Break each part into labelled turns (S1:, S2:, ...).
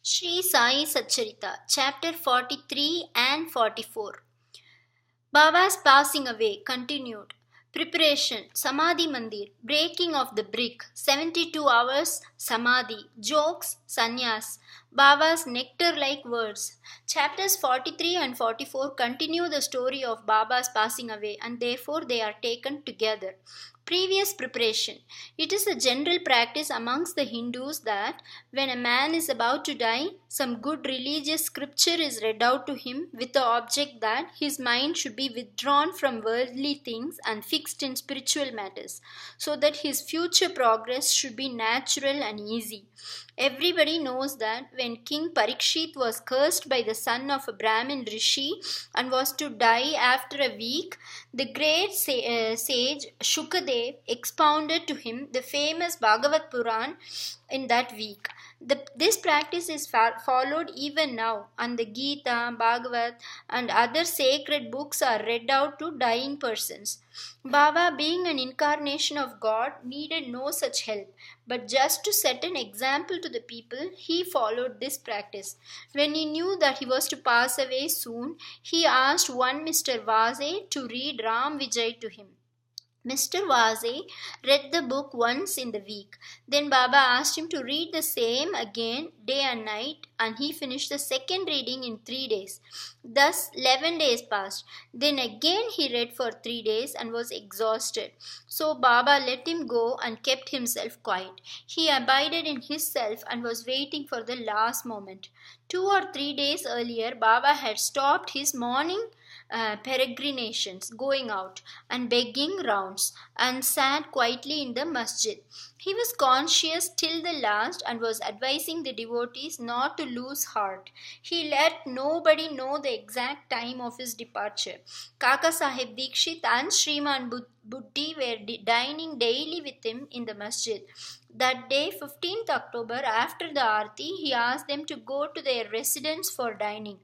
S1: Sri Sai Satcharita, chapter 43 and 44. Baba's passing away continued. Preparation, Samadhi Mandir, breaking of the brick, 72 hours, Samadhi, jokes, sannyas, Baba's nectar like words. Chapters 43 and 44 continue the story of Baba's passing away and therefore they are taken together. Previous preparation. It is a general practice amongst the Hindus that when a man is about to die, some good religious scripture is read out to him with the object that his mind should be withdrawn from worldly things and fixed in spiritual matters, so that his future progress should be natural and easy. Everybody knows that when King Parikshit was cursed by the son of a Brahmin rishi and was to die after a week, the great sage Shukadev expounded to him the famous Bhagavat Puran in that week. This practice is followed even now, and the Gita, Bhagavat, and other sacred books are read out to dying persons. Baba, being an incarnation of God, needed no such help, but just to set an example to the people, he followed this practice. When he knew that he was to pass away soon, he asked one Mr. Vase to read Ram Vijay to him. Mr. Vase read the book once in the week. Then Baba asked him to read the same again day and night, and he finished the second reading in 3 days. Thus 11 days passed. Then again he read for 3 days and was exhausted. So Baba let him go and kept himself quiet. He abided in himself and was waiting for the last moment. 2 or 3 days earlier, Baba had stopped his morning peregrinations, going out and begging rounds, and sat quietly in the masjid. He was conscious till the last and was advising the devotees not to lose heart. He let nobody know the exact time of his departure. Kaka Sahib Dikshit and Sriman Buddhi were dining daily with him in the masjid. That day, 15th October, after the Aarti, he asked them to go to their residence for dining.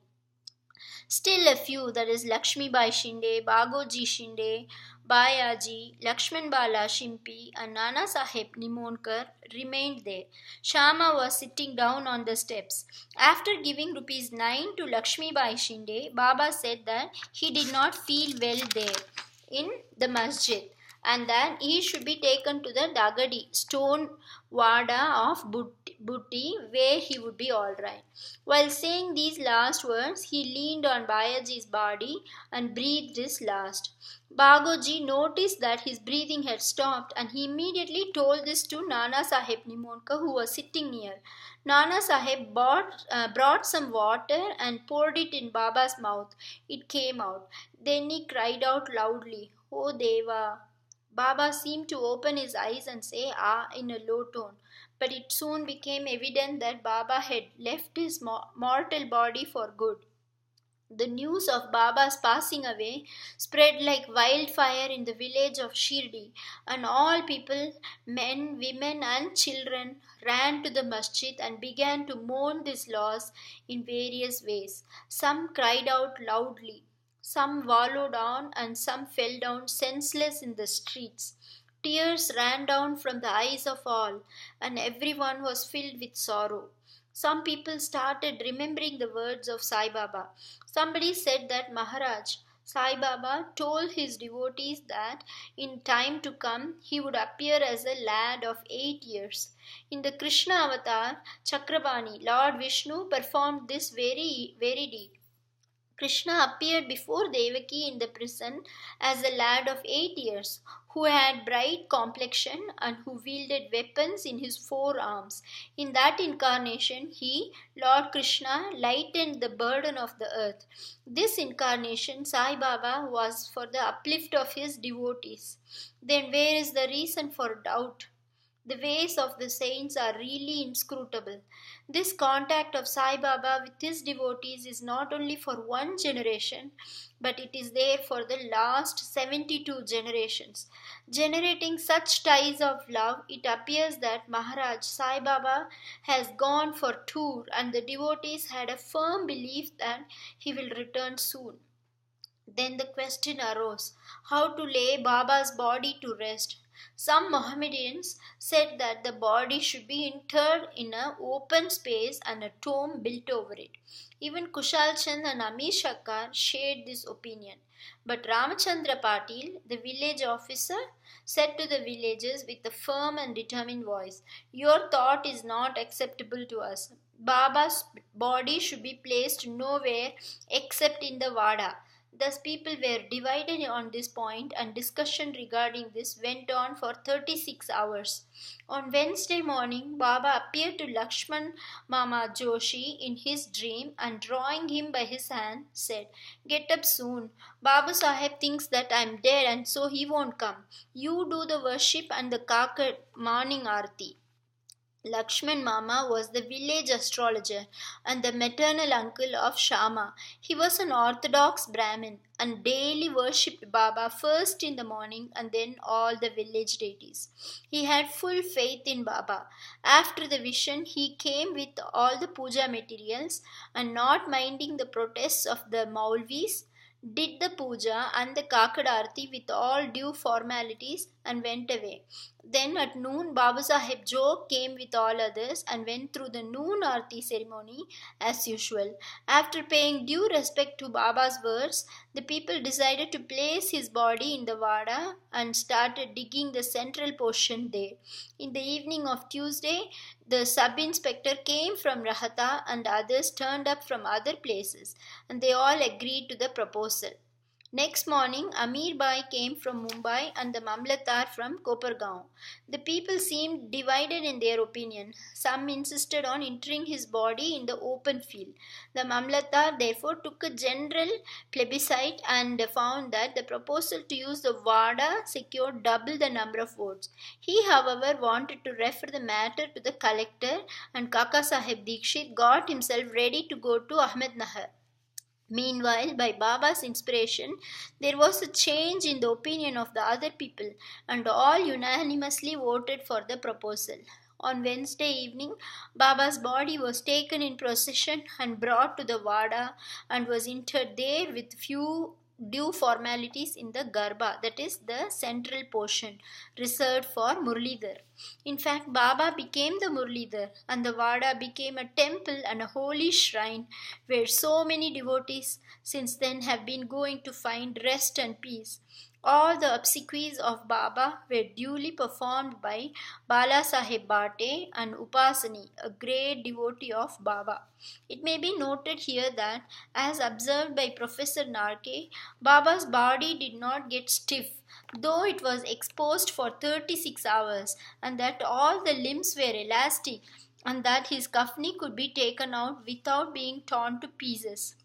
S1: Still a few, that is Lakshmi Bai Shinde, Bagoji Shinde, Bayaji, Lakshman Bala Shimpi, and Nana Sahib Nimonkar remained there. Shama was sitting down on the steps. After giving rupees 9 to Lakshmi Bai Shinde, Baba said that he did not feel well there in the masjid, and that he should be taken to the Dagadi stone wada of Butti, where he would be all right. While saying these last words, he leaned on Bayaji's body and breathed his last. Bagoji noticed that his breathing had stopped, and he immediately told this to Nana Sahib Nimonka, who was sitting near. Nana Sahib brought some water and poured it in Baba's mouth. It came out. Then he cried out loudly, "Oh Deva!" Baba seemed to open his eyes and say "Ah" in a low tone, but it soon became evident that Baba had left his mortal body for good. The news of Baba's passing away spread like wildfire in the village of Shirdi, and all people, men, women, and children, ran to the masjid and began to mourn this loss in various ways. Some cried out loudly, some wallowed on, and some fell down senseless in the streets. Tears ran down from the eyes of all, and everyone was filled with sorrow. Some people started remembering the words of Sai Baba. Somebody said that Maharaj, Sai Baba, told his devotees that in time to come he would appear as a lad of 8 years. In the Krishna avatar, Chakrabani, Lord Vishnu performed this very deed. Krishna appeared before Devaki in the prison as a lad of 8 years, who had bright complexion and who wielded weapons in his forearms. In that incarnation, he, Lord Krishna, lightened the burden of the earth. This incarnation, Sai Baba, was for the uplift of his devotees. Then where is the reason for doubt? The ways of the saints are really inscrutable. This contact of Sai Baba with his devotees is not only for one generation, but it is there for the last 72 generations. Generating such ties of love, it appears that Maharaj Sai Baba has gone for tour, and the devotees had a firm belief that he will return soon. Then the question arose how to lay Baba's body to rest. Some Mohammedans said that the body should be interred in an open space and a tomb built over it. Even Kushal Chand and Amir Shakkar shared this opinion. But Ramachandra Patil, the village officer, said to the villagers with a firm and determined voice, "Your thought is not acceptable to us. Baba's body should be placed nowhere except in the Vada." Thus, people were divided on this point, and discussion regarding this went on for 36 hours. On Wednesday morning, Baba appeared to Lakshman Mama Joshi in his dream and, drawing him by his hand, said, "Get up soon. Babu Sahib thinks that I am dead and so he won't come. You do the worship and the Kakad morning arti." Lakshman Mama was the village astrologer and the maternal uncle of Shama. He was an orthodox Brahmin and daily worshipped Baba first in the morning and then all the village deities. He had full faith in Baba. After the vision, he came with all the puja materials and, not minding the protests of the Maulvis, did the puja and the Kakadarti with all due formalities and went away. Then at noon, Babu Sahib Jog came with all others and went through the noon arti ceremony as usual. After paying due respect to Baba's words, the people decided to place his body in the Vada and started digging the central portion there. In the evening of Tuesday, the sub-inspector came from Rahata and others turned up from other places, and they all agreed to the proposal. Next morning, Amir Bai came from Mumbai and the Mamlatar from Kopargaon. The people seemed divided in their opinion. Some insisted on interring his body in the open field. The Mamlatar therefore took a general plebiscite and found that the proposal to use the Vada secured double the number of votes. He, however, wanted to refer the matter to the collector, and Kaka Sahib Dikshit got himself ready to go to Ahmednagar. Meanwhile, by Baba's inspiration, there was a change in the opinion of the other people, and all unanimously voted for the proposal. On Wednesday evening, Baba's body was taken in procession and brought to the Vada and was interred there with few due formalities in the Garbha, that is the central portion reserved for Murlidhar. In fact, Baba became the Murlidhar and the Vada became a temple and a holy shrine where so many devotees since then have been going to find rest and peace. All the obsequies of Baba were duly performed by Bala Sahib Bhate and Upasani, a great devotee of Baba. It may be noted here that, as observed by Professor Narke, Baba's body did not get stiff, though it was exposed for 36 hours, and that all the limbs were elastic, and that his kafni could be taken out without being torn to pieces.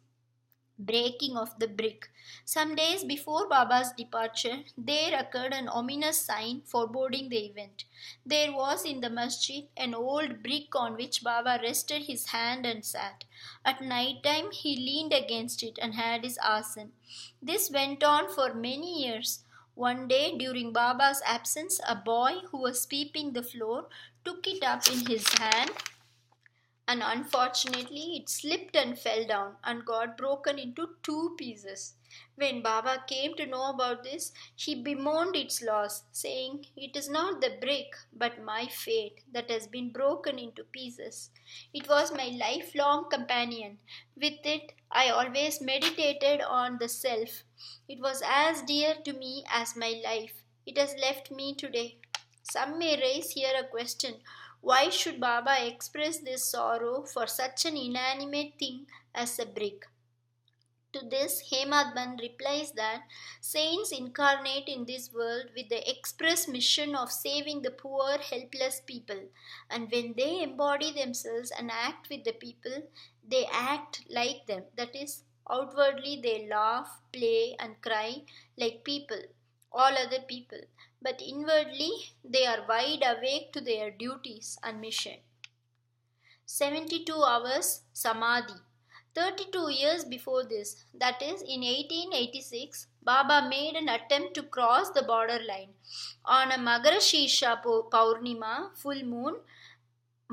S1: Breaking of the brick. Some days before Baba's departure, there occurred an ominous sign foreboding the event. There was in the masjid an old brick on which Baba rested his hand and sat. At night time, he leaned against it and had his asan. This went on for many years. One day, during Baba's absence, a boy who was sweeping the floor took it up in his hand, and unfortunately it slipped and fell down and got broken into two pieces. When Baba came to know about this, he bemoaned its loss, saying, "It is not the brick, but my fate that has been broken into pieces. It was my lifelong companion. With it, I always meditated on the self. It was as dear to me as my life. It has left me today." Some may raise here a question: why should Baba express this sorrow for such an inanimate thing as a brick? To this, Hemadban replies that saints incarnate in this world with the express mission of saving the poor, helpless people, and when they embody themselves and act with the people, they act like them. That is, outwardly they laugh, play, and cry like people, all other people, but inwardly they are wide awake to their duties and mission. 72 hours Samadhi. 32 years before this, that is in 1886, Baba made an attempt to cross the border line. On a Magara Shisha Paurnima, full moon,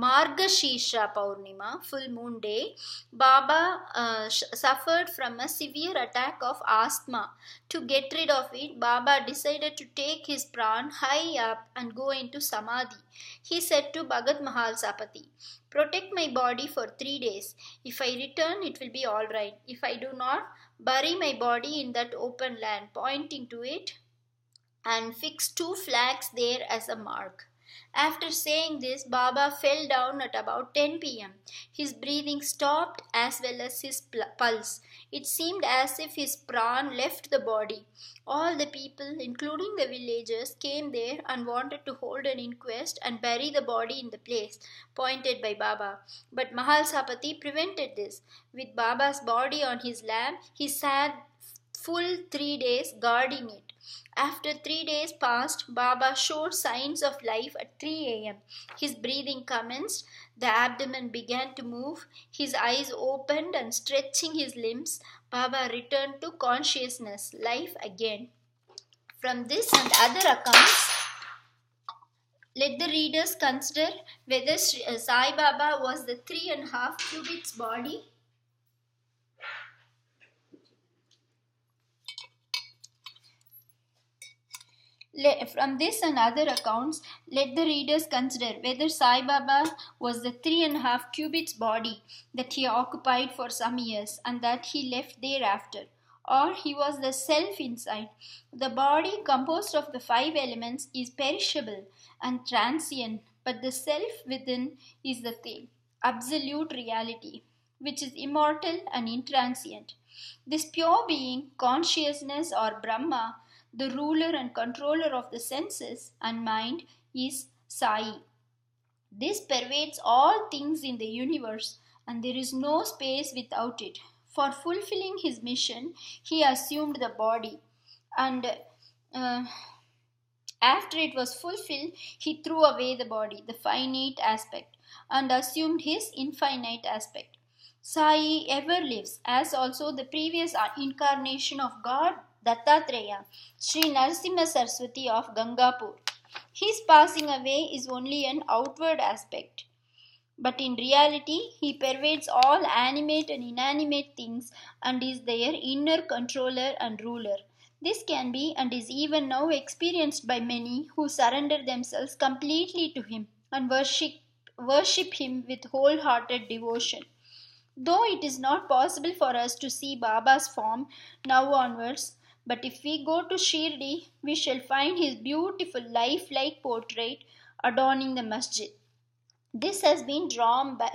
S1: Margashirsha Purnima, full moon day, Baba suffered from a severe attack of asthma. To get rid of it, Baba decided to take his pran high up and go into samadhi. He said to Bhagat Mahal Sapati, "Protect my body for 3 days. If I return, it will be all right. If I do not, bury my body in that open land," pointing to it, "and fix 2 flags there as a mark." After saying this, Baba fell down at about 10 p.m. His breathing stopped as well as his pulse. It seemed as if his pran left the body. All the people, including the villagers, came there and wanted to hold an inquest and bury the body in the place pointed by Baba. But Mahal Sapati prevented this. With Baba's body on his lap, he sat full 3 days guarding it. After 3 days passed, Baba showed signs of life at 3 a.m. His breathing commenced, the abdomen began to move, his eyes opened and stretching his limbs, Baba returned to consciousness, life again. From this and other accounts, let the readers consider whether Sai Baba was the 3.5 cubits body. From this and other accounts, let the readers consider whether Sai Baba was the 3.5 cubits body that he occupied for some years and that he left thereafter, or he was the self inside. The body composed of the 5 elements is perishable and transient, but the self within is the thing, absolute reality, which is immortal and intransient. This pure being, consciousness or Brahma, the ruler and controller of the senses and mind, is Sai. This pervades all things in the universe, and there is no space without it. For fulfilling his mission, he assumed the body, and after it was fulfilled, he threw away the body, the finite aspect, and assumed his infinite aspect. Sai ever lives, as also the previous incarnation of God, Dattatreya, Sri Narasimha Saraswati of Gangapur. His passing away is only an outward aspect, but in reality, he pervades all animate and inanimate things and is their inner controller and ruler. This can be and is even now experienced by many who surrender themselves completely to him and worship him with wholehearted devotion. Though it is not possible for us to see Baba's form now onwards, but if we go to Shirdi, we shall find his beautiful lifelike portrait adorning the masjid. This has been drawn by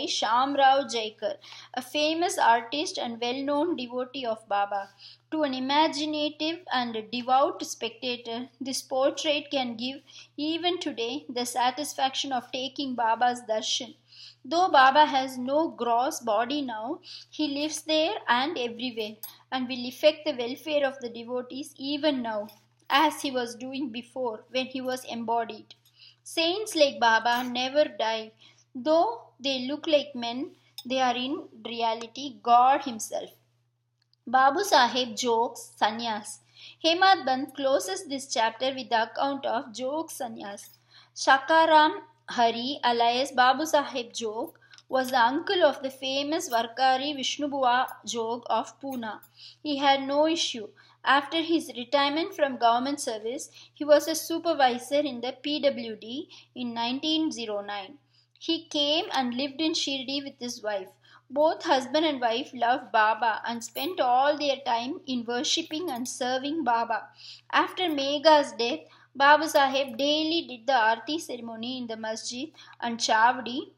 S1: Shamrao Jaikar, a famous artist and well-known devotee of Baba. To an imaginative and devout spectator, this portrait can give, even today, the satisfaction of taking Baba's darshan. Though Baba has no gross body now, he lives there and everywhere and will effect the welfare of the devotees even now, as he was doing before when he was embodied. Saints like Baba never die. Though they look like men, they are in reality God Himself. Babu Sahib jokes sannyas. Hemad Band closes this chapter with the account of joke sannyas. Shakaram Hari, alias Babu Sahib Jog, was the uncle of the famous Varkari Vishnubua Jog of Pune. He had no issue. After his retirement from government service, he was a supervisor in the PWD in 1909. He came and lived in Shirdi with his wife. Both husband and wife loved Baba and spent all their time in worshipping and serving Baba. After Megha's death, Babu Sahib daily did the Aarti ceremony in the masjid and Chavdi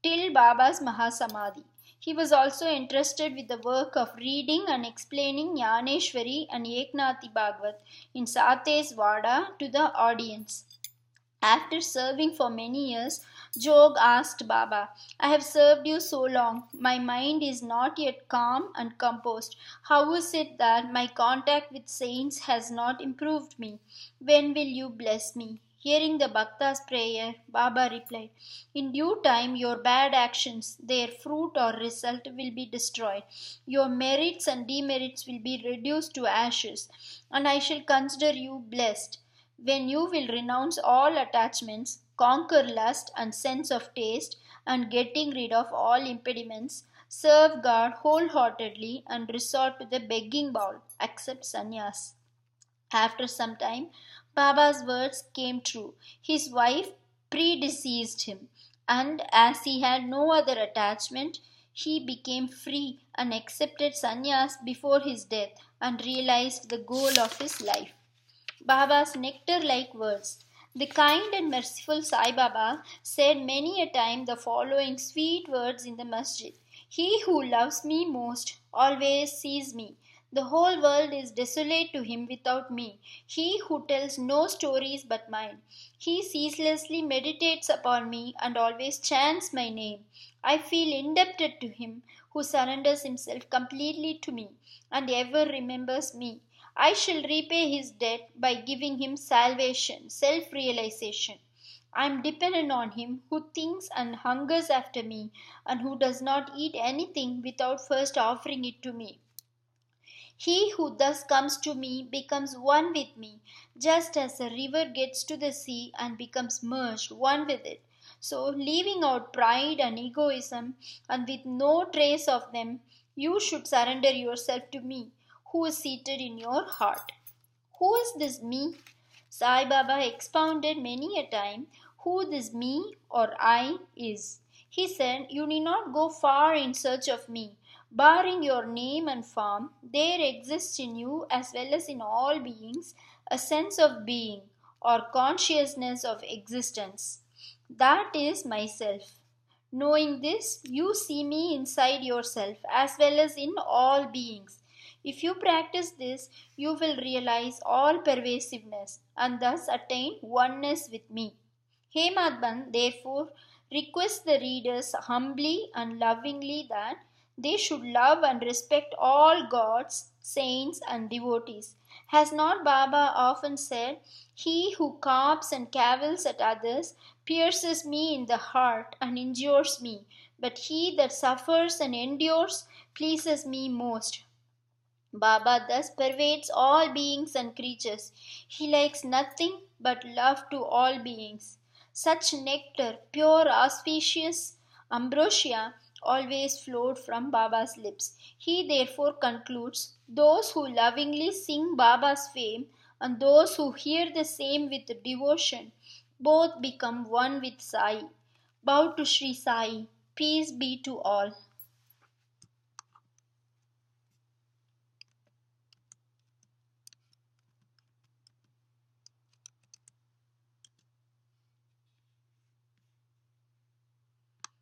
S1: till Baba's Mahasamadhi. He was also entrusted with the work of reading and explaining Jnaneshwari and Eknathi Bhagavat in Sate's Vada to the audience. After serving for many years, Jog asked Baba, "I have served you so long. My mind is not yet calm and composed. How is it that my contact with saints has not improved me? When will you bless me?" Hearing the Bhakta's prayer, Baba replied, "In due time, your bad actions, their fruit or result, will be destroyed. Your merits and demerits will be reduced to ashes, and I shall consider you blessed when you will renounce all attachments conquer lust and sense of taste, and getting rid of all impediments, serve God wholeheartedly and resort to the begging bowl, accept sannyas. After some time, Baba's words came true. His wife predeceased him, and as he had no other attachment, he became free and accepted sannyas before his death and realized the goal of his life. Baba's nectar like words. The kind and merciful Sai Baba said many a time the following sweet words in the masjid: He who loves me most always sees me. The whole world is desolate to him without me. He who tells no stories but mine. He ceaselessly meditates upon me and always chants my name. I feel indebted to him who surrenders himself completely to me and ever remembers me. I shall repay his debt by giving him salvation, self realization. I am dependent on him who thinks and hungers after me and who does not eat anything without first offering it to me. He who thus comes to me becomes one with me, just as a river gets to the sea and becomes merged one with it. So, leaving out pride and egoism, and with no trace of them, you should surrender yourself to me, who is seated in your heart. Who is this me? Sai Baba expounded many a time who this me or I is. He said, You need not go far in search of me. Barring your name and form, there exists in you as well as in all beings a sense of being or consciousness of existence. That is myself. Knowing this, you see me inside yourself as well as in all beings. If you practice this, you will realize all pervasiveness and thus attain oneness with me. Hemadban therefore requests the readers humbly and lovingly that they should love and respect all gods, saints, and devotees. Has not Baba often said, He who carps and cavils at others pierces me in the heart and injures me, but he that suffers and endures pleases me most. Baba thus pervades all beings and creatures. He likes nothing but love to all beings. Such nectar, pure auspicious ambrosia, always flowed from Baba's lips. He therefore concludes, those who lovingly sing Baba's fame and those who hear the same with devotion, both become one with Sai. Bow to Sri Sai. Peace be to all.